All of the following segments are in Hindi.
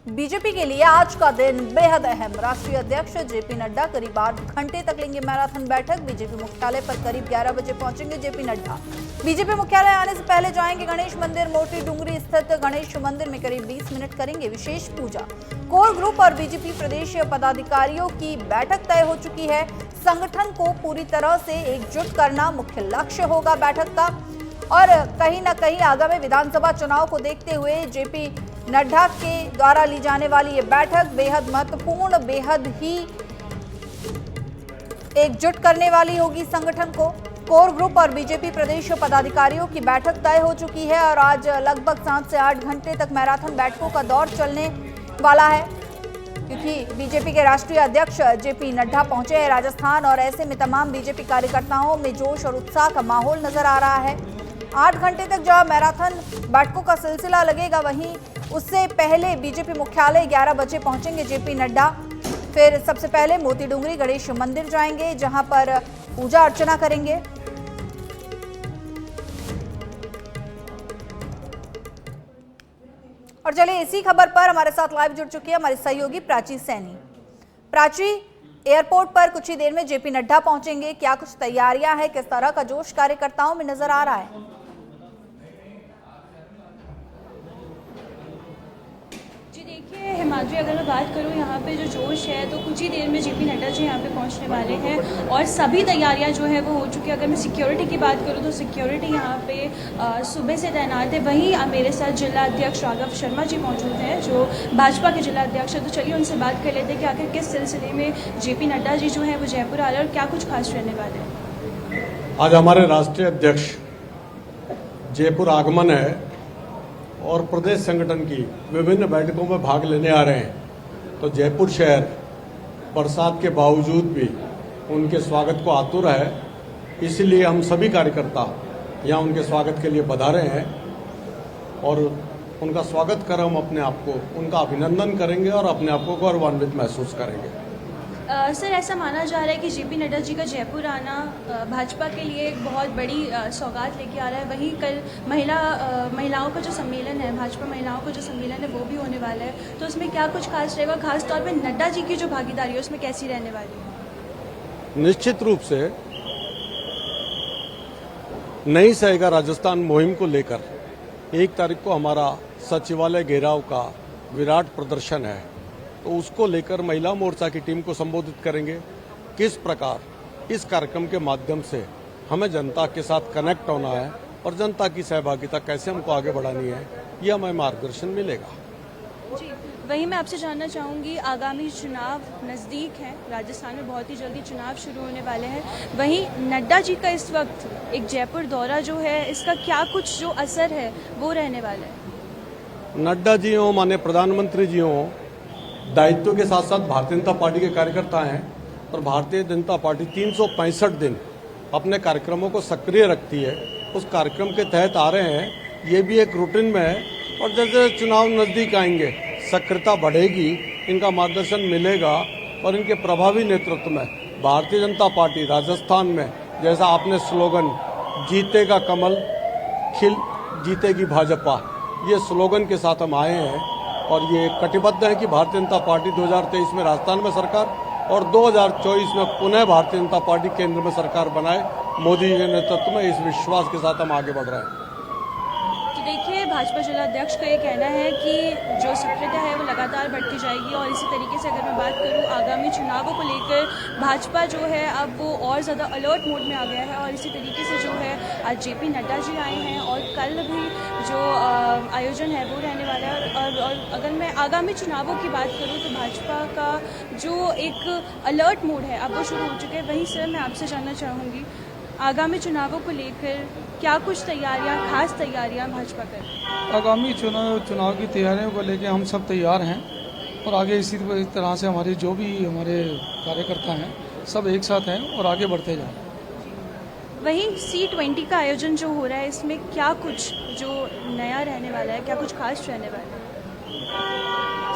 बीजेपी के लिए आज का दिन बेहद अहम। राष्ट्रीय अध्यक्ष जेपी नड्डा करीब 8 घंटे तक लेंगे मैराथन बैठक। बीजेपी मुख्यालय पर करीब 11 बजे पहुंचेंगे जेपी नड्डा। बीजेपी मुख्यालय आने से पहले जाएंगे गणेश मंदिर। मोटी डूंगरी स्थित गणेश मंदिर में करीब 20 मिनट करेंगे विशेष पूजा। कोर ग्रुप और बीजेपी प्रदेश पदाधिकारियों की बैठक तय हो चुकी है। संगठन को पूरी तरह से एकजुट करना मुख्य लक्ष्य होगा बैठक का। और कहीं न कहीं आगामी विधानसभा चुनाव को देखते हुए जेपी नड्डा के द्वारा ली जाने वाली ये बैठक बेहद महत्वपूर्ण, बेहद ही एकजुट करने वाली होगी संगठन को। कोर ग्रुप और बीजेपी प्रदेश पदाधिकारियों की बैठक तय हो चुकी है और आज लगभग 7 से 8 घंटे तक मैराथन बैठकों का दौर चलने वाला है, क्योंकि बीजेपी के राष्ट्रीय अध्यक्ष जेपी नड्डा पहुंचे हैं राजस्थान और ऐसे में तमाम बीजेपी कार्यकर्ताओं में जोश और उत्साह का माहौल नजर आ रहा है। 8 घंटे तक जहां मैराथन बैठकों का सिलसिला लगेगा, वहीं उससे पहले बीजेपी मुख्यालय 11 बजे पहुंचेंगे जेपी नड्डा। फिर सबसे पहले मोती डूंगरी गणेश मंदिर जाएंगे, जहां पर पूजा अर्चना करेंगे। और चलिए इसी खबर पर हमारे साथ लाइव जुड़ चुकी है हमारी सहयोगी प्राची सैनी। प्राची, एयरपोर्ट पर कुछ ही देर में जेपी नड्डा पहुंचेंगे, क्या कुछ तैयारियां हैं, किस तरह का जोश कार्यकर्ताओं में नजर आ रहा है? हिमाद्री, अगर मैं बात करूं यहाँ पे जो जोश है तो कुछ ही देर में जेपी नड्डा जी यहाँ पे पहुँचने वाले हैं और सभी तैयारियां जो है वो हो चुकी है। अगर मैं सिक्योरिटी की बात करूं तो सिक्योरिटी यहाँ पे सुबह से तैनात है। वहीं मेरे साथ जिला अध्यक्ष राघव शर्मा जी मौजूद हैं जो भाजपा के जिला अध्यक्ष है। तो चलिए उनसे बात कर लेते हैं कि आखिर किस सिलसिले में जेपी नड्डा जी जो है वो जयपुर आ रहे हैं और क्या कुछ खास रहने वाले हैं। आज हमारे राष्ट्रीय अध्यक्ष जयपुर आगमन है और प्रदेश संगठन की विभिन्न बैठकों में भाग लेने आ रहे हैं। तो जयपुर शहर बरसात के बावजूद भी उनके स्वागत को आतुर है, इसलिए हम सभी कार्यकर्ता यहाँ उनके स्वागत के लिए पधारे हैं और उनका स्वागत कर हम अपने आप को उनका अभिनंदन करेंगे और अपने आप को गौरवान्वित महसूस करेंगे। सर, ऐसा माना जा रहा है कि जेपी नड्डा जी का जयपुर आना भाजपा के लिए एक बहुत बड़ी सौगात लेके आ रहा है। वहीं कल महिलाओं का जो सम्मेलन है, भाजपा महिलाओं का जो सम्मेलन है वो भी होने वाला है। तो उसमें क्या कुछ खास रहेगा, खास तौर पे नड्डा जी की जो भागीदारी है उसमें कैसी रहने वाली है? निश्चित रूप से नई सहेगा राजस्थान मुहिम को लेकर 1 तारीख को हमारा सचिवालय घेराव का विराट प्रदर्शन है, तो उसको लेकर महिला मोर्चा की टीम को संबोधित करेंगे। किस प्रकार इस कार्यक्रम के माध्यम से हमें जनता के साथ कनेक्ट होना है और जनता की सहभागिता कैसे हमको आगे बढ़ानी है, ये हमें मार्गदर्शन मिलेगा। जी, वहीं मैं आपसे जानना चाहूँगी, आगामी चुनाव नज़दीक हैं, राजस्थान में बहुत ही जल्दी चुनाव शुरू होने वाले हैं। वहीं नड्डा जी का इस वक्त एक जयपुर दौरा जो है, इसका क्या कुछ जो असर है वो रहने वाला है? नड्डा जी हों, माननीय प्रधानमंत्री जी हों, दायित्व के साथ साथ भारतीय जनता पार्टी के कार्यकर्ता हैं और भारतीय जनता पार्टी 365 दिन अपने कार्यक्रमों को सक्रिय रखती है। उस कार्यक्रम के तहत आ रहे हैं, ये भी एक रूटीन में है और जैसे चुनाव नज़दीक आएंगे सक्रियता बढ़ेगी, इनका मार्गदर्शन मिलेगा और इनके प्रभावी नेतृत्व में भारतीय जनता पार्टी राजस्थान में, जैसा आपने स्लोगन जीतेगा कमल खिल जीतेगी भाजपा, ये स्लोगन के साथ हम आए हैं और ये कटिबद्ध है कि भारतीय जनता पार्टी 2023 में राजस्थान में सरकार और 2024 में पुनः भारतीय जनता पार्टी केंद्र में सरकार बनाए। मोदी के नेतृत्व में इस विश्वास के साथ हम आगे बढ़ रहे हैं। देखिए, भाजपा जिला अध्यक्ष का ये कहना है कि जो सक्रियता है वो लगातार बढ़ती जाएगी और इसी तरीके से अगर मैं बात करूँ आगामी चुनावों को लेकर भाजपा जो है अब वो और ज़्यादा अलर्ट मोड में आ गया है। और इसी तरीके से जो है आज जेपी नड्डा जी आए हैं और कल भी जो आयोजन है वो रहने वाला है। और अगर मैं आगामी चुनावों की बात करूँ तो भाजपा का जो एक अलर्ट मोड है अब वो शुरू हो चुके हैं। वहीं सर, मैं आपसे जानना चाहूँगी, आगामी चुनावों को लेकर क्या कुछ तैयारियां, खास तैयारियां भाजपा कर? आगामी चुनाव की तैयारियों को लेकर हम सब तैयार हैं और आगे इसी तरह से हमारे जो भी हमारे कार्यकर्ता हैं सब एक साथ हैं और आगे बढ़ते जा रहे हैं। वहीं C20 का आयोजन जो हो रहा है, इसमें क्या कुछ जो नया रहने वाला है, क्या कुछ खास रहने वाला है?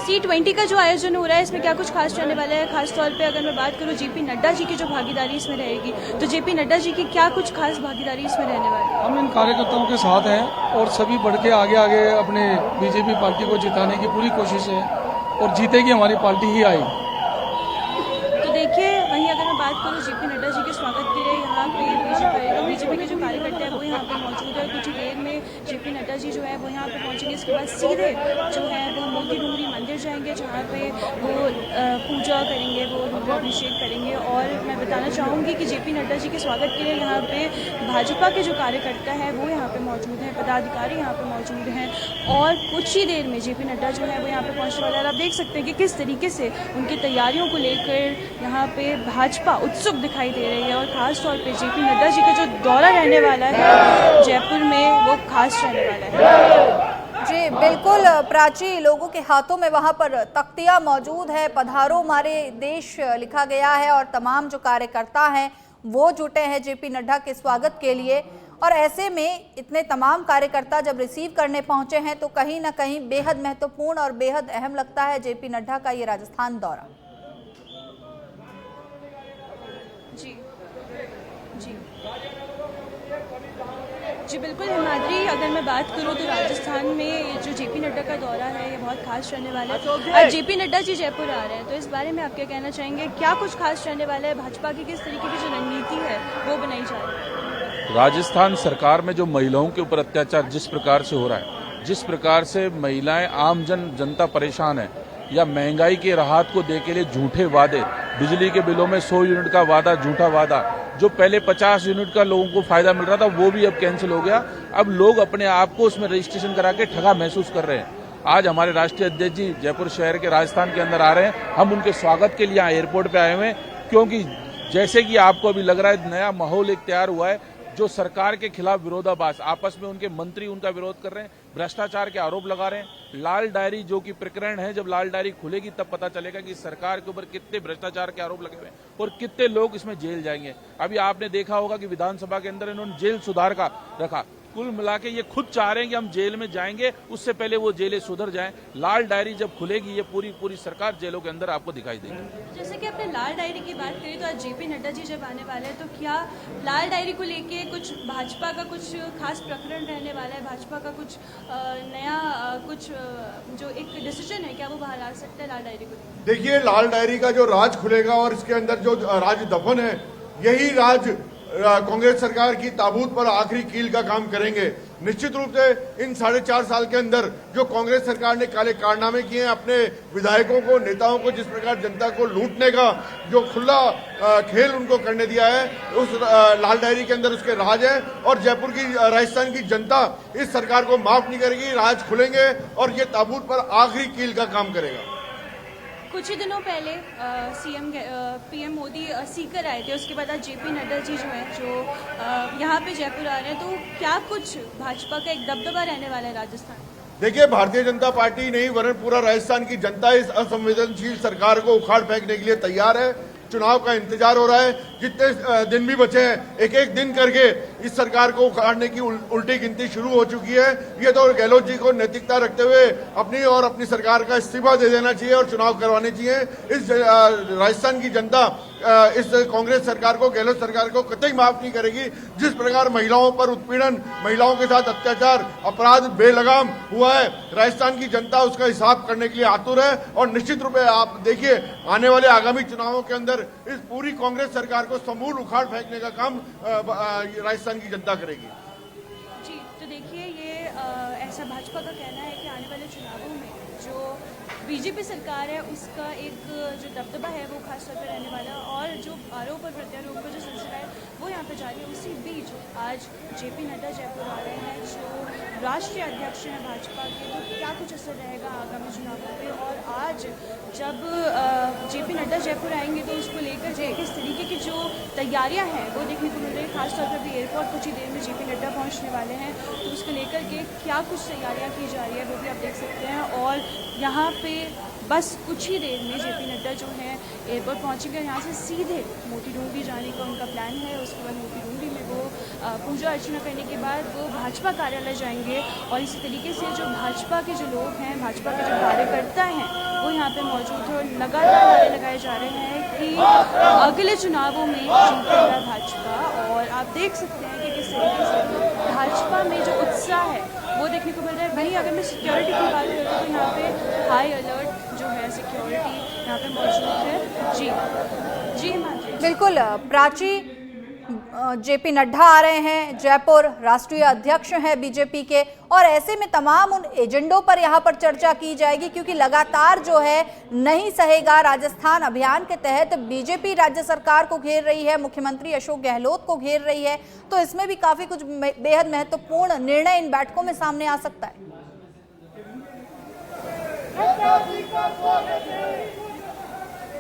C20 का जो आयोजन हो रहा है, इसमें क्या कुछ खास रहने वाला है? खास तौर पे अगर मैं बात करूं जेपी नड्डा जी की जो भागीदारी इसमें रहेगी, तो जेपी नड्डा जी की क्या कुछ खास भागीदारी इसमें रहने वाली है? हम इन कार्यकर्ताओं के साथ हैं और सभी बढ़ के आगे अपने बीजेपी पार्टी को जिताने की पूरी कोशिश है और जीतेगी हमारी पार्टी ही आएगी। तो देखिए, वहीं अगर मैं बात करूं जेपी नड्डा जी के स्वागत के लिए यहाँ पे बीजेपी के जो कार्यकर्ता है वो यहाँ पे मौजूद है। कुछ ही देर में जेपी नड्डा जी जो है वो यहाँ पे पहुँचेंगे। इसके बाद सीधे जो है वो मोती डूंगरी मंदिर जाएंगे, जहाँ पे वो पूजा करेंगे, वो रुद्राभिषेक करेंगे। और मैं बताना चाहूँगी कि जेपी नड्डा जी के स्वागत के लिए यहाँ पे भाजपा के जो कार्यकर्ता है वो यहाँ पे मौजूद हैं, पदाधिकारी यहाँ पे मौजूद हैं। और कुछ ही देर में जेपी नड्डा जो है वो यहाँ पे पहुँचने वाला है। आप देख सकते हैं कि किस तरीके से उनकी तैयारियों को लेकर यहाँ पे भाजपा उत्सुक दिखाई दे रही है। और खास तौर पे जेपी नड्डा जी का जो दौरा रहने वाला है जयपुर में, वो खास रहने वाला है। जी बिल्कुल प्राची, लोगों के हाथों में वहां पर तख्तियां मौजूद है, पधारो हमारे देश लिखा गया है और तमाम जो कार्यकर्ता हैं वो जुटे हैं जेपी नड्डा के स्वागत के लिए। और ऐसे में इतने तमाम कार्यकर्ता जब रिसीव करने पहुंचे हैं तो कहीं ना कहीं बेहद महत्वपूर्ण और बेहद अहम लगता है जेपी नड्डा का ये राजस्थान दौरा। जी जी बिल्कुल हिमाद्री, अगर मैं बात करूं तो राजस्थान में जो जेपी नड्डा का दौरा है ये बहुत खास रहने वाला है। आज जेपी नड्डा जी जयपुर आ रहे हैं, तो इस बारे में आप क्या कहना चाहेंगे? क्या कुछ खास रहने वाला है? भाजपा की किस तरीके की जो रणनीति है वो बनाई जा रही है? राजस्थान सरकार में जो महिलाओं के ऊपर अत्याचार जिस प्रकार से हो रहा है, जिस प्रकार से महिलाएं आम जनता परेशान है, या महंगाई के राहत को दे के लिए झूठे वादे, बिजली के बिलों में 100 यूनिट का वादा, झूठा वादा, जो पहले 50 यूनिट का लोगों को फायदा मिल रहा था वो भी अब कैंसिल हो गया। अब लोग अपने आप को उसमें रजिस्ट्रेशन करा के ठगा महसूस कर रहे हैं। आज हमारे राष्ट्रीय अध्यक्ष जी जयपुर शहर के राजस्थान के अंदर आ रहे हैं। हम उनके स्वागत के लिए एयरपोर्ट पे आए हुए हैं, क्योंकि जैसे कि आपको अभी लग रहा है नया माहौल एक तैयार हुआ है। जो सरकार के खिलाफ विरोधाभास, आपस में उनके मंत्री उनका विरोध कर रहे हैं, भ्रष्टाचार के आरोप लगा रहे हैं। लाल डायरी जो कि प्रकरण है, जब लाल डायरी खुलेगी तब पता चलेगा कि सरकार के ऊपर कितने भ्रष्टाचार के आरोप लगे हुए हैं और कितने लोग इसमें जेल जाएंगे। अभी आपने देखा होगा कि विधानसभा के अंदर इन्होंने जेल सुधार का रखा। कुल मिला के ये खुद चाह रहे हैं कि हम जेल में जाएंगे, उससे पहले वो जेलें सुधर जाएं। लाल डायरी जब खुलेगी ये पूरी सरकार जेलों के अंदर आपको दिखाई देगी। जैसे कि आपने लाल डायरी की बात करी, तो आज जेपी नड्डा जी जब आने वाले हैं तो क्या लाल डायरी को लेके कुछ भाजपा का कुछ खास प्रकरण रहने वाला है? भाजपा का कुछ नया कुछ जो एक डिसीजन है, क्या वो बाहर आ सकता है लाल डायरी को? देखिए, लाल डायरी का जो राज खुलेगा और इसके अंदर जो राज दफन है, यही राज कांग्रेस सरकार की ताबूत पर आखिरी कील का काम करेंगे। निश्चित रूप से इन 4.5 साल के अंदर जो कांग्रेस सरकार ने काले कारनामे किए हैं, अपने विधायकों को, नेताओं को जिस प्रकार जनता को लूटने का जो खुला खेल उनको करने दिया है, उस लाल डायरी के अंदर उसके राज है। और जयपुर की, राजस्थान की जनता इस सरकार को माफ नहीं करेगी। राज खुलेंगे और ये ताबूत पर आखिरी कील का काम करेगा। कुछ ही दिनों पहले पीएम मोदी सीकर आए थे, उसके बाद आज जेपी नड्डा जी जो है जो यहाँ पे जयपुर आ रहे हैं, तो क्या कुछ भाजपा का एक दबदबा रहने वाला है राजस्थान? देखिए, भारतीय जनता पार्टी नहीं वरन पूरा राजस्थान की जनता इस असंवेदनशील सरकार को उखाड़ फेंकने के लिए तैयार है। चुनाव का इंतजार हो रहा है। जितने दिन भी बचे हैं, एक एक दिन करके इस सरकार को उखाड़ने की उल्टी गिनती शुरू हो चुकी है। ये तो गहलोत जी को नैतिकता रखते हुए अपनी और अपनी सरकार का इस्तीफा दे देना चाहिए और चुनाव करवाने चाहिए। इस राजस्थान की जनता इस कांग्रेस सरकार को, गहलोत सरकार को कतई माफ नहीं करेगी। जिस प्रकार महिलाओं पर उत्पीड़न, महिलाओं के साथ अत्याचार, अपराध बेलगाम हुआ है, राजस्थान की जनता उसका हिसाब करने के लिए आतुर है। और निश्चित रूप से आप देखिए, आने वाले आगामी चुनावों के अंदर इस पूरी कांग्रेस सरकार को समूल उखाड़ फेंकने का काम राजस्थान की जनता करेगी। जी, तो देखिए, ये ऐसा भाजपा का कहना है कि आने वाले चुनावों में जो बीजेपी सरकार है उसका एक जो दबदबा है वो खास तौर पर रहने वाला है। और जो आरोप और प्रत्यारोप का जो सिलसिला है वो यहाँ पे जारी है। उसी बीच आज जेपी नड्डा जयपुर आ रहे हैं, जो राष्ट्रीय अध्यक्ष हैं भाजपा के, तो क्या कुछ असर रहेगा आगामी चुनावों पे? और आज जब जेपी नड्डा जयपुर आएंगे तो उसको लेकर जो किस तरीके की जो तैयारियां हैं वो देखने को मिल रही है। खासतौर पर भी एयरपोर्ट कुछ ही देर में जेपी नड्डा पहुंचने वाले हैं, तो उसको लेकर के क्या कुछ तैयारियां की जा रही है वो भी आप देख सकते हैं। और यहाँ पे बस कुछ ही देर में जेपी नड्डा जो है एयरपोर्ट पहुंचेंगे। यहाँ से सीधे मोती डूंगरी जाने का उनका प्लान है। उसके बाद मोती डूंगरी में वो पूजा अर्चना करने के बाद वो भाजपा कार्यालय जाएंगे। और इसी तरीके से जो भाजपा के जो लोग हैं, भाजपा के जो कार्यकर्ता हैं, वो यहाँ पे मौजूद है। और लगातार नारे लगाए जा रहे हैं कि अगले चुनावों में जीतेगा भाजपा। और आप देख सकते हैं कि किस तरीके से भाजपा में जो उत्साह है वो देखने को मिल रहा है। वहीं अगर मैं सिक्योरिटी की बात करूँ तो यहाँ पे हाई अलर्ट जो है सिक्योरिटी यहाँ पे मौजूद है। जी हिमाद्री। बिल्कुल प्राची, जेपी नड्डा आ रहे हैं, जयपुर राष्ट्रीय अध्यक्ष हैं बीजेपी के, और ऐसे में तमाम उन एजेंडों पर यहाँ पर चर्चा की जाएगी क्योंकि लगातार जो है नहीं सहेगा राजस्थान अभियान के तहत बीजेपी राज्य सरकार को घेर रही है, मुख्यमंत्री अशोक गहलोत को घेर रही है, तो इसमें भी काफी कुछ बेहद महत्वपूर्ण निर्णय इन बैठकों में सामने आ सकता है।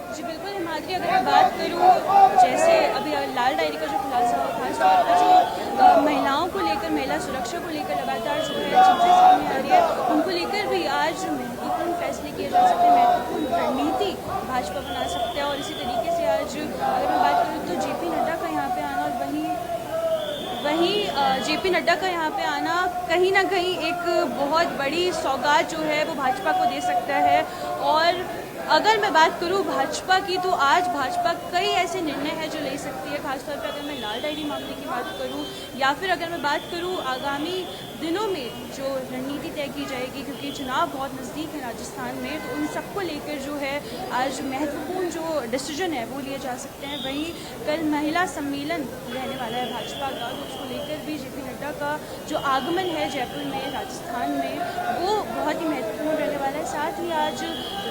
जी बिल्कुल हिमाद्री, अगर मैं बात करूँ जैसे अभी लाल डायरी का जो खुलासा हुआ, खासतौर पर जो महिलाओं को लेकर, महिला सुरक्षा को लेकर लगातार जो है चीज़ें सामने आ रही है, उनको लेकर भी आज महत्वपूर्ण फैसले किए जा सकते हैं, महत्वपूर्ण रणनीति भाजपा बना सकते हैं। और इसी तरीके से आज अगर मैं बात करूँ तो जेपी नड्डा का यहाँ पे आना, और वहीं जेपी नड्डा का यहाँ पे आना कहीं ना कहीं एक बहुत बड़ी सौगात जो है वो भाजपा को दे सकता है। और अगर मैं बात करूं भाजपा की, तो आज भाजपा कई ऐसे निर्णय हैं जो ले सकती है, खासतौर पर अगर मैं लाल डायरी मामले की बात करूं, या फिर अगर मैं बात करूं आगामी दिनों में जो रणनीति तय की जाएगी, क्योंकि चुनाव बहुत नज़दीक है राजस्थान में, तो उन सबको लेकर जो है आज महत्वपूर्ण जो डिसीजन है वो लिए जा सकते हैं। वहीं कल महिला सम्मेलन रहने वाला है भाजपा का, तो उसको लेकर भी जेपी नड्डा का जो आगमन है जयपुर में, राजस्थान में, वो बहुत ही महत्वपूर्ण रहने वाला है। साथ ही आज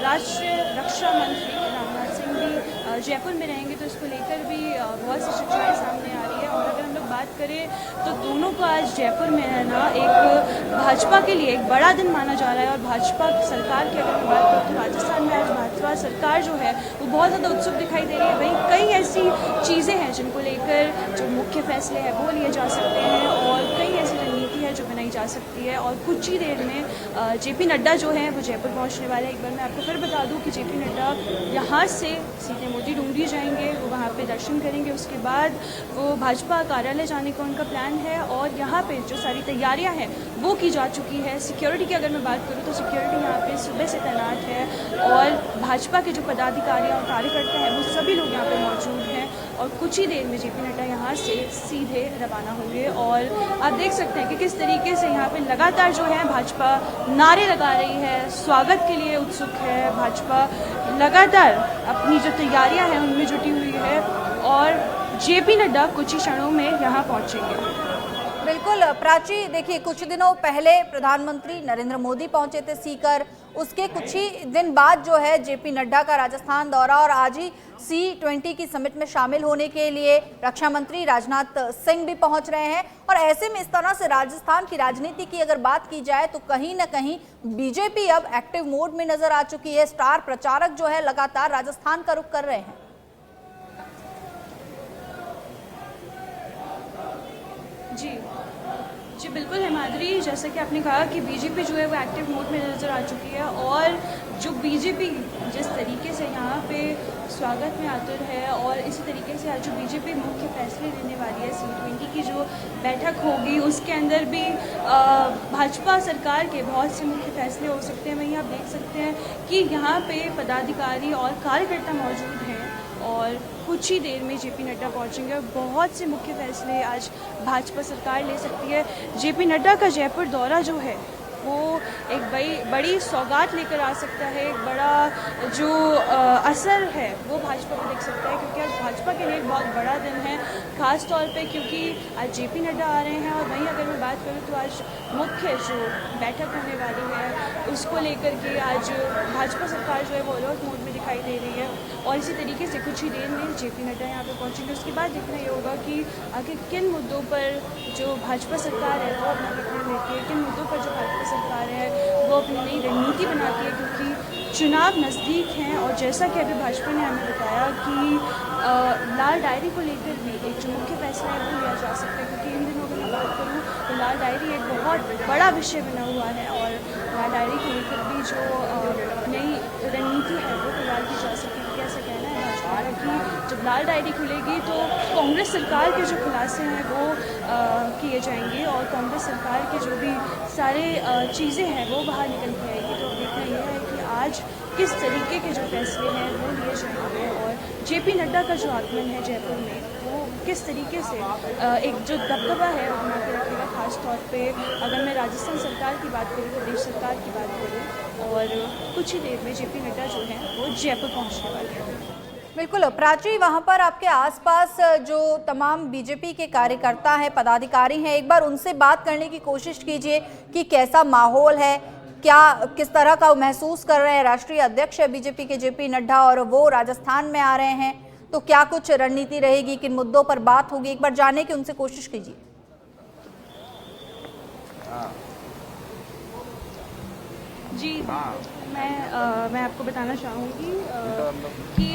राष्ट्रीय रक्षा मंत्री राजनाथ सिंह भी जयपुर में रहेंगे, तो इसको लेकर भी बहुत सी चर्चाएं सामने आ रही है। और अगर हम लोग बात करें तो दोनों को आज जयपुर में रहना एक भाजपा के लिए एक बड़ा दिन माना जा रहा है। और भाजपा सरकार की अगर मैं बात करूँ तो राजस्थान में आज भाजपा सरकार जो है वो बहुत ज़्यादा उत्सुक दिखाई दे रही है। वहीं कई ऐसी चीज़ें हैं जिनको लेकर जो मुख्य फैसले हैं वो लिए जा सकते हैं, और कई ऐसी रणनीति है जो बनाई जा सकती है। और कुछ ही देर में जेपी नड्डा जो है वो जयपुर पहुँचने वाले हैं। एक बार मैं आपको फिर बता दूं कि जेपी नड्डा यहाँ से सीधे मोती डूंगरी जाएंगे, वो वहाँ पे दर्शन करेंगे, उसके बाद वो भाजपा कार्यालय जाने का उनका प्लान है। और यहाँ पे जो सारी तैयारियाँ हैं वो की जा चुकी है। सिक्योरिटी की अगर मैं बात करूँ तो सिक्योरिटी यहाँ पे सुबह से तैनात है, और भाजपा के जो पदाधिकारी और कार्यकर्ता हैं वो सभी लोग यहाँ पे मौजूद हैं। और कुछ ही देर में जेपी नड्डा यहाँ से सीधे रवाना होंगे। और आप देख सकते हैं कि किस तरीके से यहाँ पे लगातार जो है भाजपा नारे लगा रही है, स्वागत के लिए उत्सुक है, भाजपा लगातार अपनी जो तैयारियां हैं उनमें जुटी हुई है। और जेपी नड्डा कुछ ही क्षणों में यहाँ पहुँचेंगे। बिल्कुल प्राची, देखिए कुछ दिनों पहले प्रधानमंत्री नरेंद्र मोदी पहुंचे थे सीकर, उसके कुछ ही दिन बाद जो है जेपी नड्डा का राजस्थान दौरा, और आज ही C20 की समिट में शामिल होने के लिए रक्षा मंत्री राजनाथ सिंह भी पहुंच रहे हैं। और ऐसे में इस तरह से राजस्थान की राजनीति की अगर बात की जाए तो कहीं ना कहीं बीजेपी अब एक्टिव मोड में नजर आ चुकी है। स्टार प्रचारक जो है लगातार राजस्थान का रुख कर रहे हैं। जी बिल्कुल हिमाद्री, जैसा कि आपने कहा कि बीजेपी जो है वो एक्टिव मोड में नज़र आ चुकी है। और जो बीजेपी जिस तरीके से यहाँ पे स्वागत में आतुर है, और इसी तरीके से आज जो बीजेपी मुख्य फैसले लेने वाली है, C20 की जो बैठक होगी उसके अंदर भी भाजपा सरकार के बहुत से मुख्य फैसले हो सकते हैं। वहीं आप देख सकते हैं कि यहाँ पे पदाधिकारी और कार्यकर्ता मौजूद हैं, और कुछ ही देर में जेपी नड्डा पहुंचेंगे। और बहुत से मुख्य फैसले आज भाजपा सरकार ले सकती है। जेपी नड्डा का जयपुर दौरा जो है वो एक बड़ी सौगात लेकर आ सकता है, एक बड़ा जो असर है वो भाजपा को देख सकता है, क्योंकि आज भाजपा के लिए एक बहुत बड़ा दिन है, खास तौर पे क्योंकि आज जेपी नड्डा आ रहे हैं। और वहीं अगर मैं बात करूँ तो आज मुख्य जो बैठक होने वाली है उसको लेकर के आज भाजपा सरकार जो है वो अलर्ट मोड में दिखाई दे रही है। और इसी तरीके से कुछ ही देर में जेपी नड्डा यहाँ पे पहुँचेंगे। उसके बाद देखना ये होगा कि आखिर किन मुद्दों पर जो भाजपा सरकार है वो अपना निर्णय लेती है, किन मुद्दों पर जो भाजपा सरकार है वो अपनी नई रणनीति बनाती है, क्योंकि चुनाव नज़दीक हैं। और जैसा कि अभी भाजपा ने हमें बताया कि लाल डायरी को लेकर भी एक जो मुख्य फैसला है वो लिया जा सकता है, क्योंकि इन दिनों अगर मैं बात करूँ तो लाल डायरी एक बहुत बड़ा विषय बना हुआ है। और लाल डायरी को लेकर भी जो नई रणनीति है वो तैयार की जा सकती है। कैसा कहना है भाजपा का कि जब लाल डायरी खुलेगी तो कांग्रेस सरकार के जो खुलासे हैं वो किए जाएंगे, और कांग्रेस सरकार के जो भी सारे चीज़ें हैं वो बाहर निकल के आएगी। तो देखना यह है कि आज किस तरीके के जो फैसले हैं वो लिए जाएंगे और जेपी नड्डा का जो आगमन है जयपुर में वो किस तरीके से एक जो दबदबा है वो बना के रखेगा। खास तौर पे अगर मैं राजस्थान सरकार की बात करूँ, प्रदेश सरकार की बात करूँ, और कुछ ही देर में जेपी नड्डा जो है वो जयपुर पहुँचने वाले हैं। बिल्कुल प्राची, वहां पर आपके आसपास जो तमाम बीजेपी के कार्यकर्ता हैं, पदाधिकारी हैं, एक बार उनसे बात करने की कोशिश कीजिए कि कैसा माहौल है, क्या किस तरह का महसूस कर रहे हैं। राष्ट्रीय अध्यक्ष है बीजेपी के जेपी नड्डा और वो राजस्थान में आ रहे हैं, तो क्या कुछ रणनीति रहेगी, किन मुद्दों पर बात होगी, एक बार जानने की उनसे कोशिश कीजिए। जी मैं आपको बताना चाहूँगी कि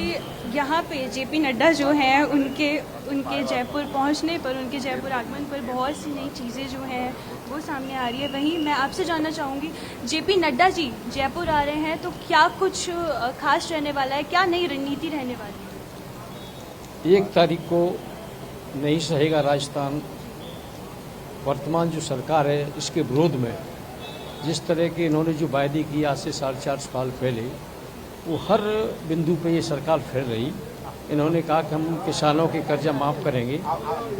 यहाँ पे जेपी नड्डा जो हैं उनके जयपुर पहुँचने पर, उनके जयपुर आगमन पर बहुत सी नई चीज़ें जो हैं वो सामने आ रही है। वहीं मैं आपसे जानना चाहूँगी, जेपी नड्डा जी जयपुर आ रहे हैं तो क्या कुछ खास रहने वाला है, क्या नई रणनीति रहने वाली है? 1 तारीख को नहीं सहेगा राजस्थान। वर्तमान जो सरकार है इसके विरोध में जिस तरह के इन्होंने जो वायदे किए आज से 4.5 साल पहले, वो हर बिंदु पे ये सरकार फिर रही। इन्होंने कहा कि हम किसानों के कर्जा माफ़ करेंगे।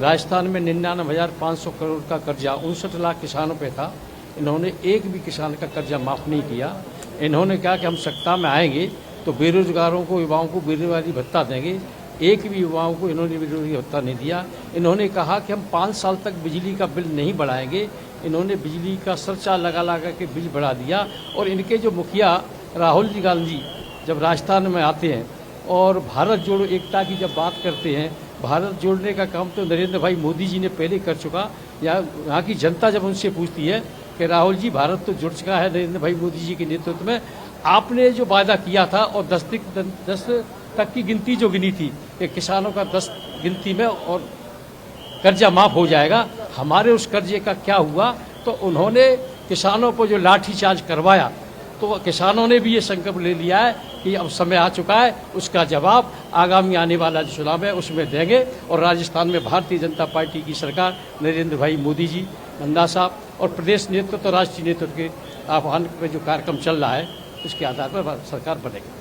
राजस्थान में 99,500 करोड़ का कर्जा 59 लाख किसानों पे था। इन्होंने एक भी किसान का कर्जा माफ़ नहीं किया। इन्होंने कहा कि हम सत्ता में आएंगे तो बेरोजगारों को, युवाओं को बेरोजगारी भत्ता देंगे। एक भी युवाओं को इन्होंने बेरोजगारी भत्ता नहीं दिया। इन्होंने कहा कि हम 5 साल तक बिजली का बिल नहीं बढ़ाएंगे। इन्होंने बिजली का सरचार्ज लगा के बिल बढ़ा दिया। और इनके जो मुखिया राहुल जी गांधी जब राजस्थान में आते हैं और भारत जोड़ो एकता की जब बात करते हैं, भारत जोड़ने का काम तो नरेंद्र भाई मोदी जी ने पहले कर चुका। यहाँ की जनता जब उनसे पूछती है कि राहुल जी भारत तो जुड़ चुका है नरेंद्र भाई मोदी जी के नेतृत्व में, आपने जो वादा किया था और 10 तक की गिनती जो गिनी थी कि किसानों का 10 गिनती में और कर्जा माफ हो जाएगा, हमारे उस कर्जे का क्या हुआ? तो उन्होंने किसानों को जो लाठीचार्ज करवाया, तो किसानों ने भी ये संकल्प ले लिया है कि अब समय आ चुका है, उसका जवाब आगामी आने वाला जो चुनाव है उसमें देंगे। और राजस्थान में भारतीय जनता पार्टी की सरकार, नरेंद्र भाई मोदी जी, नड्डा साहब और प्रदेश नेतृत्व, राष्ट्रीय नेतृत्व के आह्वान पर जो कार्यक्रम चल रहा है उसके आधार पर सरकार बनेगी।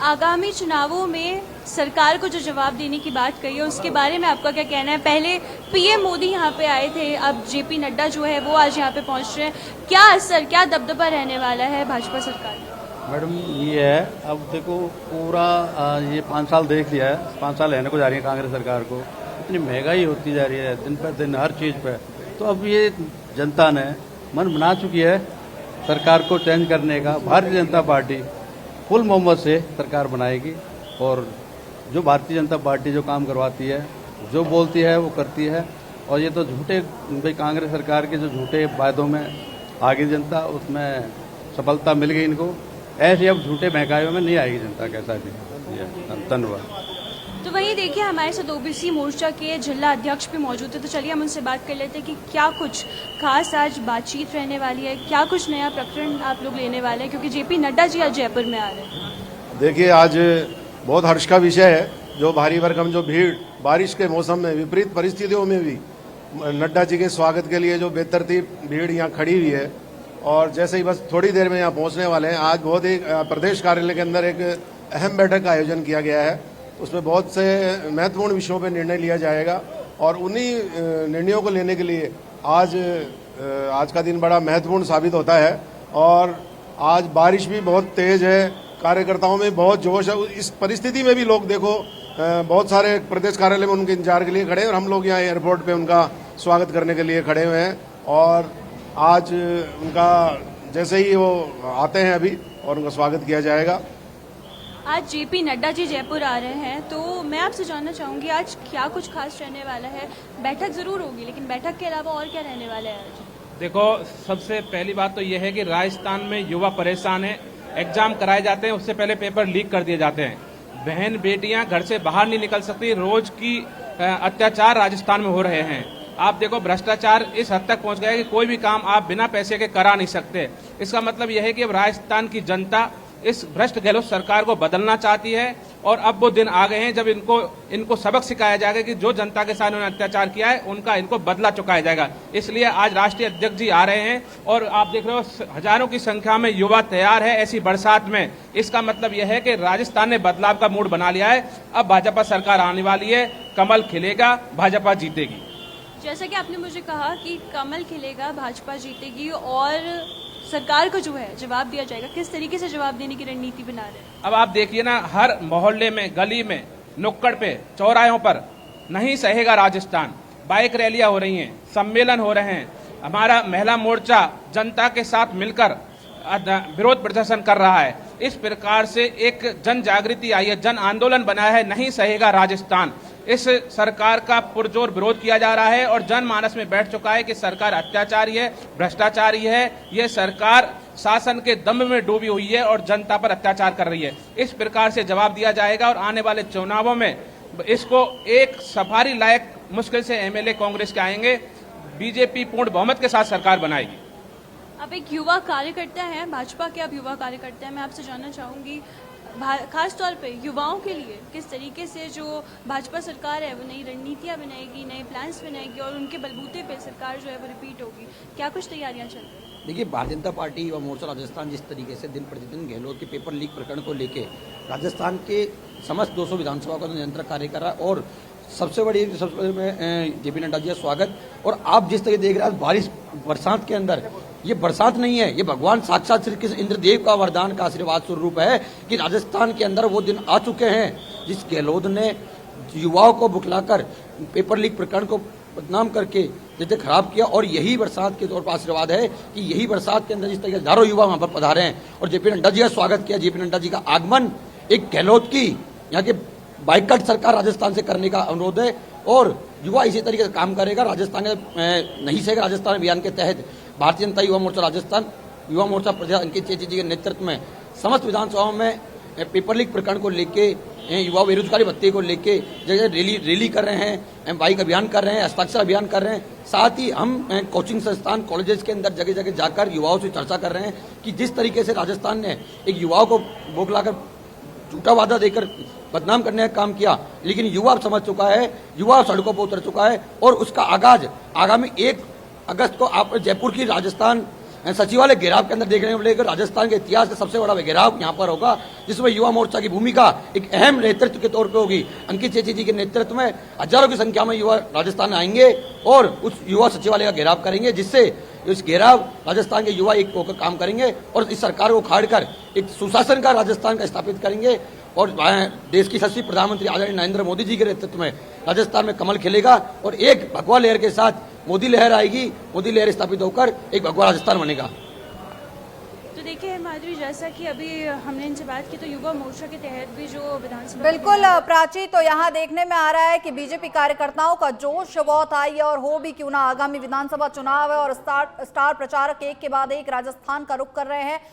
आगामी चुनावों में सरकार को जो जवाब देने की बात कही है उसके बारे में आपका क्या कहना है? पहले पीएम मोदी यहाँ पे आए थे, अब जेपी नड्डा जो है वो आज यहाँ पे पहुँच रहे हैं। क्या असर, क्या दबदबा रहने वाला है भाजपा सरकार में? मैडम ये है, अब देखो पूरा ये 5 साल देख लिया है, 5 साल रहने को जा रही है कांग्रेस सरकार को। इतनी महंगाई होती जा रही है दिन पर दिन हर चीज़ पे। तो अब ये जनता ने मन बना चुकी है सरकार को चेंज करने का। भारतीय जनता पार्टी फुल मोहम्मद से सरकार बनाएगी और जो भारतीय जनता पार्टी जो काम करवाती है, जो बोलती है वो करती है। और ये तो झूठे भाई कांग्रेस सरकार के जो झूठे वायदों में आगे जनता, उसमें सफलता मिल गई इनको। ऐसे अब झूठे महंगाइयों में नहीं आएगी जनता कैसा भी। धन्यवाद। तो वही देखिए, हमारे साथ ओबीसी मोर्चा के जिला अध्यक्ष भी मौजूद है, तो चलिए हम उनसे बात कर लेते हैं कि क्या कुछ खास आज बातचीत रहने वाली है, क्या कुछ नया प्रकरण आप लोग लेने वाले हैं, क्योंकि जेपी नड्डा जी आज जयपुर में आ रहे हैं। देखिए, आज बहुत हर्ष का विषय है। जो भारी भरकम जो भीड़ बारिश के मौसम में विपरीत परिस्थितियों में भी नड्डा जी के स्वागत के लिए जो बेतरतीब भीड़ यहाँ खड़ी हुई है, और जैसे ही बस थोड़ी देर में यहाँ पहुँचने वाले हैं। आज बहुत ही प्रदेश कार्यालय के अंदर एक अहम बैठक का आयोजन किया गया है। उसमें बहुत से महत्वपूर्ण विषयों पर निर्णय लिया जाएगा और उन्हीं निर्णयों को लेने के लिए आज का दिन बड़ा महत्वपूर्ण साबित होता है। और आज बारिश भी बहुत तेज है, कार्यकर्ताओं में बहुत जोश है। इस परिस्थिति में भी लोग देखो बहुत सारे प्रदेश कार्यालय में उनके इंतजार के लिए खड़े हैं और हम लोग यहाँ एयरपोर्ट पे उनका स्वागत करने के लिए खड़े हुए हैं। और आज उनका जैसे ही वो आते हैं अभी और उनका स्वागत किया जाएगा। आज जेपी नड्डा जी जयपुर आ रहे हैं, तो मैं आपसे जानना चाहूंगी आज क्या कुछ खास रहने वाला है? बैठक जरूर होगी, लेकिन बैठक के अलावा और क्या रहने वाला है आज? देखो, सबसे पहली बात तो यह है कि राजस्थान में युवा परेशान है। एग्जाम कराए जाते हैं, उससे पहले पेपर लीक कर दिए जाते हैं। बहन बेटियां घर से बाहर नहीं निकल सकती। रोज की अत्याचार राजस्थान में हो रहे हैं। आप देखो, भ्रष्टाचार इस हद तक पहुंच गया है कि कोई भी काम आप बिना पैसे के करा नहीं सकते। इसका मतलब यह है कि अब राजस्थान की जनता इस भ्रष्ट गहलोत सरकार को बदलना चाहती है और अब वो दिन आ गए हैं जब इनको सबक सिखाया जाएगा कि जो जनता के साथ उन्होंने अत्याचार किया है उनका इनको बदला चुकाया जाएगा। इसलिए आज राष्ट्रीय अध्यक्ष जी आ रहे हैं और आप देख रहे हो हजारों की संख्या में युवा तैयार है ऐसी बरसात में। इसका मतलब यह है कि राजस्थान ने बदलाव का मूड बना लिया है। अब भाजपा सरकार आने वाली है, कमल खिलेगा, भाजपा जीतेगी। जैसा कि आपने मुझे कहा कि कमल खिलेगा, भाजपा जीतेगी और सरकार को जो है जवाब दिया जाएगा, किस तरीके से जवाब देने की रणनीति बना रहे हैं? अब आप देखिए ना, हर मोहल्ले में, गली में, नुक्कड़ पे, चौराहों पर नहीं सहेगा राजस्थान, बाइक रैलियां हो रही हैं, सम्मेलन हो रहे हैं। हमारा महिला मोर्चा जनता के साथ मिलकर विरोध प्रदर्शन कर रहा है। इस प्रकार से एक जन जागृति आई है, जन आंदोलन बना है, नहीं सहेगा राजस्थान। इस सरकार का पुरजोर विरोध किया जा रहा है और जनमानस में बैठ चुका है कि सरकार अत्याचारी है, भ्रष्टाचारी है, ये सरकार शासन के दम में डूबी हुई है और जनता पर अत्याचार कर रही है। इस प्रकार से जवाब दिया जाएगा और आने वाले चुनावों में इसको एक सफारी लायक मुश्किल से एमएलए कांग्रेस के आएंगे। बीजेपी पूर्ण बहुमत के साथ सरकार बनाएगी। आप एक युवा कार्यकर्ता हैं, भाजपा के आप युवा कार्यकर्ता हैं, मैं आपसे जानना चाहूंगी खास तौर पे युवाओं के लिए किस तरीके से जो भाजपा सरकार है वो नई रणनीतियां बनाएगी, नए प्लान्स बनाएगी और उनके बलबूते पे सरकार जो है वो रिपीट होगी, क्या कुछ तैयारियां चल रही हैं? देखिए, भारतीय जनता पार्टी व मोर्चा राजस्थान जिस तरीके से दिन प्रतिदिन गहलोत के पेपर लीक प्रकरण को लेके राजस्थान के समस्त 200 विधानसभा का नियंत्रण कार्य कर रहा है और सबसे बड़ी जेपी नड्डा जी का स्वागत। और आप जिस तरह देख रहे हैं बारिश बरसात के अंदर, ये बरसात नहीं है, ये भगवान साक्षात श्री कृष्ण इंद्रदेव का वरदान का आशीर्वाद स्वरूप है कि राजस्थान के अंदर वो दिन आ चुके हैं जिस गहलोत ने युवाओं को बुखलाकर पेपर लीक प्रकरण को बदनाम करके जैसे खराब किया। और यही बरसात के तौर पर आशीर्वाद है कि यही बरसात के अंदर जिस तरह के हजारों युवा वहां पर पधारे हैं और जेपी नड्डा जी का स्वागत किया। जेपी नड्डा जी का आगमन एक गहलोत की यहाँ के बाइकआउट सरकार राजस्थान से करने का अनुरोध है और युवा इसी तरीके से काम करेगा। राजस्थान के नहीं सहेगा राजस्थान अभियान के तहत भारतीय जनता युवा मोर्चा राजस्थान युवा मोर्चा प्रजा अंकित चेची जी के नेतृत्व में समस्त विधानसभाओं में पेपर लीक प्रकरण को लेके, युवा बेरोजगारी भत्ते को लेके जगह रैली कर रहे हैं, बाइक अभियान कर रहे हैं, हस्ताक्षर अभियान कर रहे हैं। साथ ही हम कोचिंग संस्थान कॉलेजेस के अंदर जगह जगह जाकर युवाओं से चर्चा कर रहे हैं कि जिस तरीके से राजस्थान ने एक युवाओं को बोखलाकर झूठा वादा देकर बदनाम करने का काम किया, लेकिन युवा समझ चुका है, युवा सड़कों पर उतर चुका है और उसका आगाज आगामी 1 अगस्त को आप जयपुर की राजस्थान सचिवालय घेराव के अंदर देखने को मिलेगा। राजस्थान के इतिहास का सबसे बड़ा घेराव यहाँ पर होगा जिसमें युवा मोर्चा की भूमिका एक अहम नेतृत्व के तौर पे होगी। अंकित चेची जी के नेतृत्व में हजारों की संख्या में युवा राजस्थान आएंगे और उस युवा सचिवालय का घेराव करेंगे, जिससे इस घेराव राजस्थान के युवा एक होकर काम करेंगे और इस सरकार को उखाड़कर एक सुशासन का राजस्थान का स्थापित करेंगे। और देश की यशस्वी प्रधानमंत्री आदरणीय नरेंद्र मोदी जी के नेतृत्व में राजस्थान में कमल खिलेगा और एक भगवा लहर के साथ मोदी लहर आएगी। मोदी लहर स्थापित होकर एक भगवा राजस्थान बनेगा। तो देखिए माधुरी, जैसा कि अभी हमने इनसे बात की तो युवा मोर्चा के तहत भी जो विधानसभा बिल्कुल प्राची, तो यहाँ देखने में आ रहा है कि बीजेपी कार्यकर्ताओं का जोश बहुत आई है और हो भी क्यों ना, आगामी विधानसभा चुनाव है और स्टार प्रचारक एक के बाद एक राजस्थान का रुख कर रहे हैं